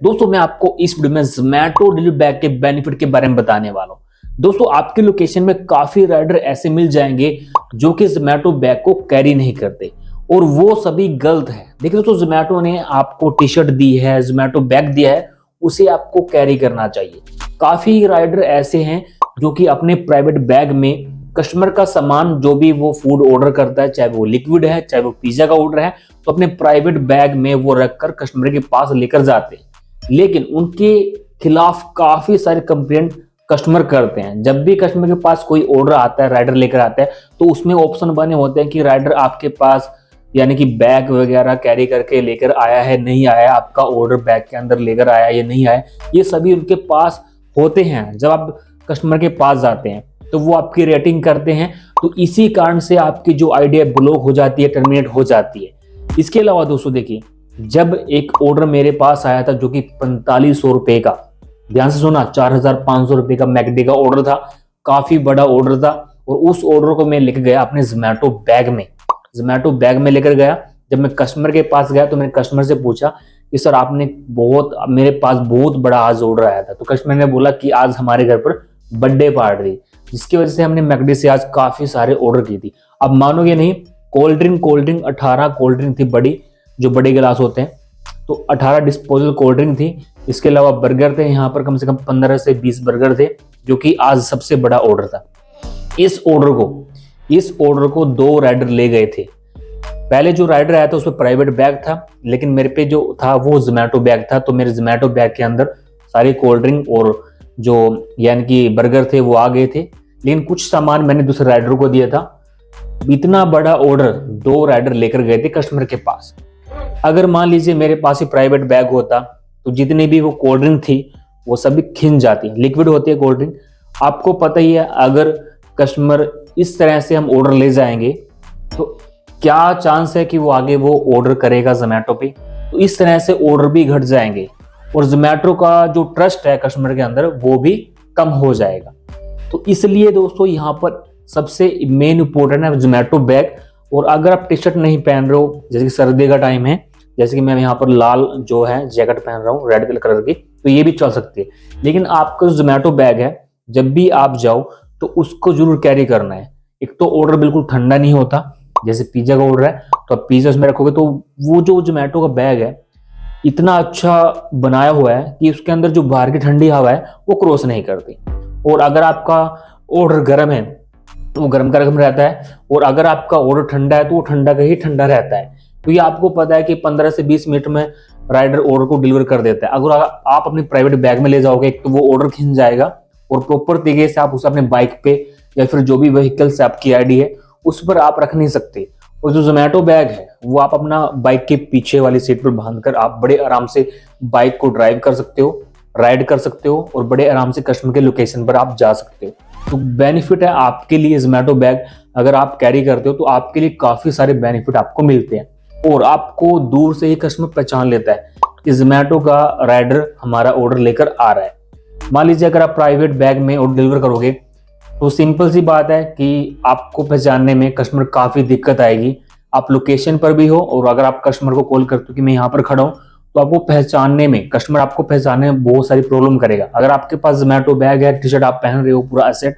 दोस्तों मैं आपको इस वीडियो में Zomato डिलीवरी बैग के बेनिफिट के बारे में बताने वाला हूं। दोस्तों आपके लोकेशन में काफी राइडर ऐसे मिल जाएंगे जो कि Zomato बैग को कैरी नहीं करते और वो सभी गलत है। देखिए दोस्तों, Zomato ने आपको टी शर्ट दी है, Zomato बैग दिया है, उसे आपको कैरी करना चाहिए। काफी राइडर ऐसे हैं जो कि अपने प्राइवेट बैग में कस्टमर का सामान जो भी वो फूड ऑर्डर करता है, चाहे वो लिक्विड है चाहे वो पिज्जा का ऑर्डर है, तो अपने प्राइवेट बैग में वो रखकर कस्टमर के पास लेकर जाते हैं। लेकिन उनके खिलाफ काफी सारे कंप्लेंट कस्टमर करते हैं। जब भी कस्टमर के पास कोई ऑर्डर आता है, राइडर लेकर आता है, तो उसमें ऑप्शन बने होते हैं कि राइडर आपके पास यानी कि बैग वगैरह कैरी करके लेकर आया है नहीं आया, आपका ऑर्डर बैग के अंदर लेकर आया या नहीं आया, ये सभी उनके पास होते हैं। जब आप कस्टमर के पास जाते हैं तो वो आपकी रेटिंग करते हैं, तो इसी कारण से आपकी जो आईडी ब्लॉक हो जाती है, टर्मिनेट हो जाती है। इसके अलावा दोस्तों देखिए, जब एक ऑर्डर मेरे पास आया था जो कि 4500 रुपए का, ध्यान से सुना, 4500 रुपए का मैकडी का ऑर्डर था, काफी बड़ा ऑर्डर था। और उस ऑर्डर को मैं लेकर गया अपने Zomato बैग में लेकर गया। जब मैं कस्टमर के पास गया तो मैंने कस्टमर से पूछा कि सर आपने मेरे पास बहुत बड़ा आज ऑर्डर आया था। तो कस्टमर ने बोला कि आज हमारे घर पर बर्थडे पार्टी थी, जिसकी वजह से हमने मैकडी से आज काफी सारे ऑर्डर की थी। अब मानोगे नहीं, कोल्ड ड्रिंक 18 कोल्ड ड्रिंक थी, बड़ी जो बड़े गिलास होते हैं, तो 18 डिस्पोजल कोल्ड ड्रिंक थी। इसके अलावा बर्गर थे, यहाँ पर कम से कम 15 से 20 बर्गर थे, जो कि आज सबसे बड़ा ऑर्डर था। इस ऑर्डर को 2 राइडर ले गए थे। पहले जो राइडर आया था उसमें प्राइवेट बैग था, लेकिन मेरे पे जो था वो Zomato बैग था। तो मेरे Zomato बैग के अंदर सारी कोल्ड ड्रिंक और जो यानी कि बर्गर थे वो आ गए थे, लेकिन कुछ सामान मैंने दूसरे राइडर को दिया था। इतना बड़ा ऑर्डर 2 राइडर लेकर गए थे कस्टमर के पास। अगर मान लीजिए मेरे पास ही प्राइवेट बैग होता तो जितनी भी वो कोल्ड ड्रिंक थी वो सभी खिंच जाती, लिक्विड होती है कोल्ड ड्रिंक। आपको पता ही है, अगर कस्टमर इस तरह से हम ऑर्डर ले जाएंगे तो क्या चांस है कि वो आगे वो ऑर्डर करेगा Zomato पे। तो इस तरह से ऑर्डर भी घट जाएंगे और Zomato का जो ट्रस्ट है कस्टमर के अंदर वो भी कम हो जाएगा। तो इसलिए दोस्तों यहाँ पर सबसे मेन इंपॉर्टेंट है Zomato बैग। और अगर आप टी शर्ट नहीं पहन रहे हो, जैसे कि सर्दी का टाइम है, जैसे कि मैं यहाँ पर लाल जो है जैकेट पहन रहा हूँ रेड कलर की, तो ये भी चल सकती है। लेकिन आपका Zomato बैग है, जब भी आप जाओ तो उसको जरूर कैरी करना है। एक तो ऑर्डर बिल्कुल ठंडा नहीं होता, जैसे पिज्जा का ऑर्डर है तो आप पिज्जा उसमें रखोगे तो वो जो Zomato का बैग है इतना अच्छा बनाया हुआ है कि उसके अंदर जो बाहर की ठंडी हवा है वो क्रॉस नहीं करती। और अगर आपका ऑर्डर गर्म है तो वो गर्म का गर्म रहता है, और अगर आपका ऑर्डर ठंडा है तो वो ठंडा का ही ठंडा रहता है। तो ये आपको पता है कि 15 से 20 मिनट में राइडर ऑर्डर को डिलीवर कर देता है। अगर आप अपनी प्राइवेट बैग में ले जाओगे तो वो ऑर्डर खिंच जाएगा और प्रॉपर तरीके से आप उसे अपने बाइक पे या फिर जो भी व्हीकल से आपकी आईडी है उस पर आप रख नहीं सकते। और जो Zomato बैग है वो आप अपना बाइक के पीछे वाली सीट पर बांधकर आप बड़े आराम से बाइक को ड्राइव कर सकते हो, राइड कर सकते हो और बड़े आराम से कस्टमर के लोकेशन पर आप जा सकते हो। तो बेनिफिट है आपके लिए Zomato बैग अगर आप कैरी करते हो तो आपके लिए काफी सारे बेनिफिट आपको मिलते हैं। और आपको दूर से ही कस्टमर पहचान लेता है कि Zomato का राइडर हमारा ऑर्डर लेकर आ रहा है। मान लीजिए अगर आप प्राइवेट बैग में ऑर्डर डिलीवर करोगे तो सिंपल सी बात है कि आपको पहचानने में कस्टमर काफी दिक्कत आएगी। आप लोकेशन पर भी हो और अगर आप कस्टमर को कॉल करते हो कि मैं यहाँ पर खड़ा हूँ, तो आपको पहचानने में, कस्टमर आपको पहचानने में बहुत सारी प्रॉब्लम करेगा। अगर आपके पास Zomato बैग है, टी शर्ट आप पहन रहे हो, पूरा एसेट,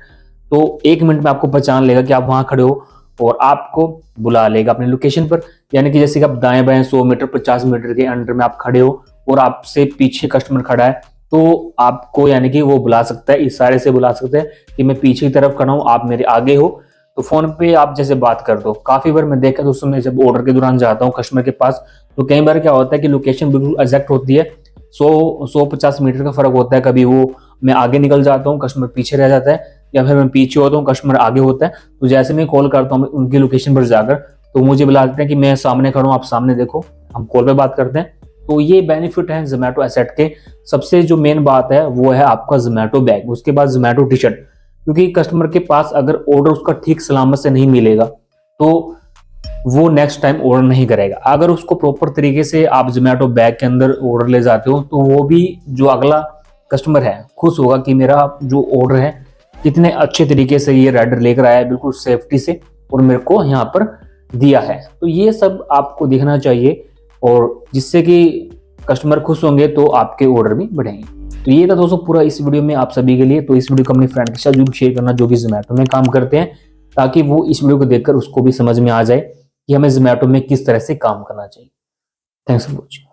तो 1 मिनट में आपको पहचान लेगा कि आप वहां खड़े हो और आपको बुला लेगा अपने लोकेशन पर। यानी कि जैसे कि आप दाएं बाएं 100 मीटर 50 मीटर के अंडर में आप खड़े हो और आपसे पीछे कस्टमर खड़ा है, तो आपको यानी कि वो बुला सकता है, इशारे से बुला सकता है कि मैं पीछे की तरफ खड़ा हूँ, आप मेरे आगे हो। तो फोन पे आप जैसे बात कर दो, काफी बार मैं देखा तो उस समय जब ऑर्डर के दौरान जाता हूँ कस्टमर के पास, तो कई बार क्या होता है कि लोकेशन बिल्कुल एग्जैक्ट होती है, 100-150 मीटर का फर्क होता है। कभी वो मैं आगे निकल जाता हूँ, कस्टमर पीछे रह जाता है, या फिर मैं पीछे होता हूँ, कस्टमर आगे होता है। तो जैसे मैं कॉल करता हूँ उनकी लोकेशन पर जाकर, तो मुझे बुला देते हैं कि मैं सामने खड़ा हूँ, आप सामने देखो, हम कॉल पे बात करते हैं। तो ये बेनिफिट है Zomato एसेट के। सबसे जो मेन बात है वो है आपका Zomato बैग, उसके बाद Zomato टी शर्ट। क्योंकि कस्टमर के पास अगर ऑर्डर उसका ठीक सलामत से नहीं मिलेगा तो वो नेक्स्ट टाइम ऑर्डर नहीं करेगा। अगर उसको प्रॉपर तरीके से आप Zomato बैग के अंदर ऑर्डर ले जाते हो तो वो भी जो अगला कस्टमर है खुश होगा कि मेरा जो ऑर्डर है कितने अच्छे तरीके से ये राइडर लेकर आया है, बिल्कुल सेफ्टी से, और मेरे को यहाँ पर दिया है। तो ये सब आपको देखना चाहिए, और जिससे कि कस्टमर खुश होंगे तो आपके ऑर्डर भी बढ़ेंगे। तो ये था दोस्तों पूरा इस वीडियो में आप सभी के लिए। तो इस वीडियो को अपने फ्रेंड के साथ जरूर शेयर करना जो कि जोमेटो में काम करते हैं, ताकि वो इस वीडियो को देखकर उसको भी समझ में आ जाए कि हमें जोमेटो में किस तरह से काम करना चाहिए। Thanks for watching.